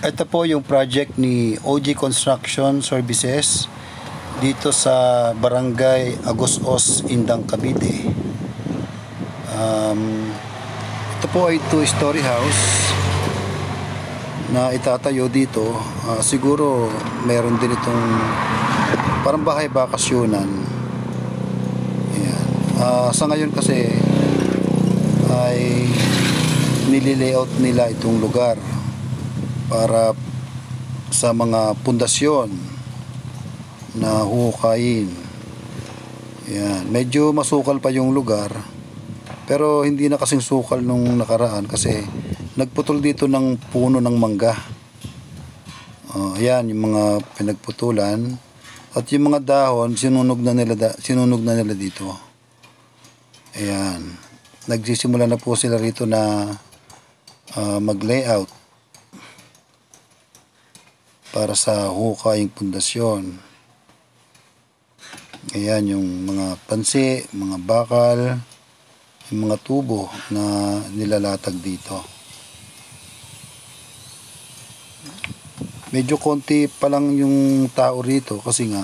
Ito po yung project ni OG Construction Services dito sa Barangay Agosos, Indang, Cavite. Ito po ay 2-story house na itatayo dito. Siguro meron din itong parang bahay bakasyonan. Ayan. Sa ngayon kasi ay nililayout nila itong lugar para sa mga pundasyon na huhukayin. Yan. Medyo masukal pa yung lugar, pero hindi na kasing sukal nung nakaraan kasi nagputol dito ng puno ng mangga. Ayan yung mga pinagputulan, at yung mga dahon sinunog na nila dito. Ayan. Nagsisimula na po sila rito na mag-layout para sa hukaying pundasyon. Ayan yung mga pansi, mga bakal, yung mga tubo na nilalatag dito. Medyo konti pa lang yung tao rito kasi nga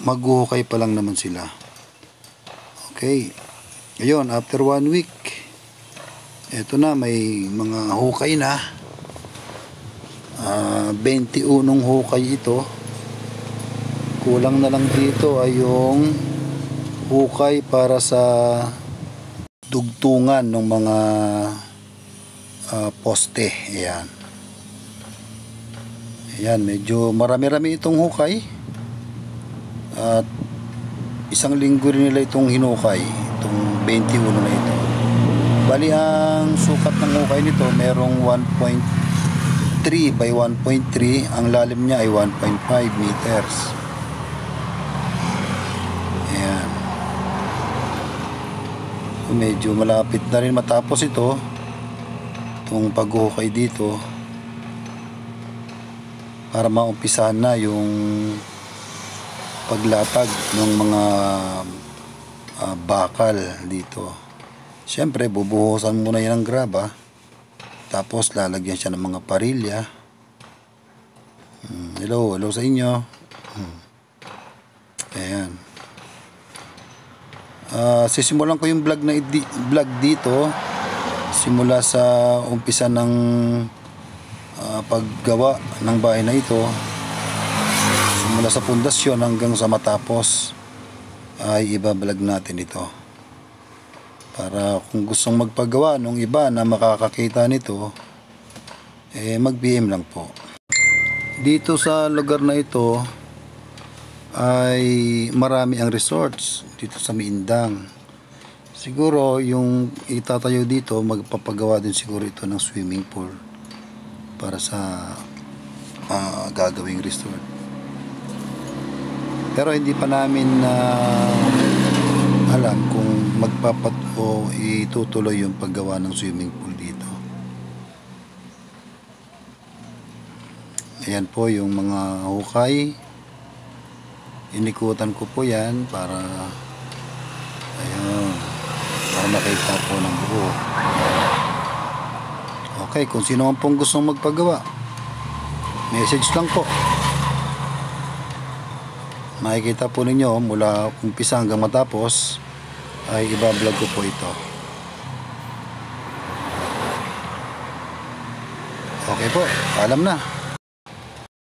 maghuhukay pa lang naman sila. Okay. Ayun, after 1 week, eto na, may mga hukay na. 21 hukay ito. Kulang na lang dito ay yung hukay para sa dugtungan ng mga poste. Ayan. Ayan, medyo marami-rami itong hukay. At isang linggo rin nila itong hinukay, itong 21 na ito. Bali, ang sukat ng hukay nito merong 1.3 by 1.3. Ang lalim niya ay 1.5 meters. Ayan. So, medyo malapit na rin matapos ito, itong paghuhukay dito, para maumpisahan na yung paglatag ng mga bakal dito. Siyempre, bubuhusan muna yan ng graba, tapos lalagyan siya ng mga parilya. Hello sa inyo. Ayan. Sisimulan ko yung vlog dito simula sa umpisa ng paggawa ng bahay na ito, simula sa pundasyon hanggang sa matapos, ay ibablog natin ito para kung gustong magpagawa nung iba na makakakita nito, mag-PM lang po. Dito sa lugar na ito ay marami ang resorts dito sa Mindang. Siguro yung itatayo dito, magpapagawa din siguro ito ng swimming pool para sa gagawing resort. Pero hindi pa namin alam kung o itutuloy yung paggawa ng swimming pool dito. Ayan po yung mga hukay. Inikutan ko po yan para makita po ng buo. Okay, kung sino man pong gustong magpagawa, message lang po. Makikita po ninyo mula umpisa hanggang matapos ay ibablog ko po ito. Okay po, alam na.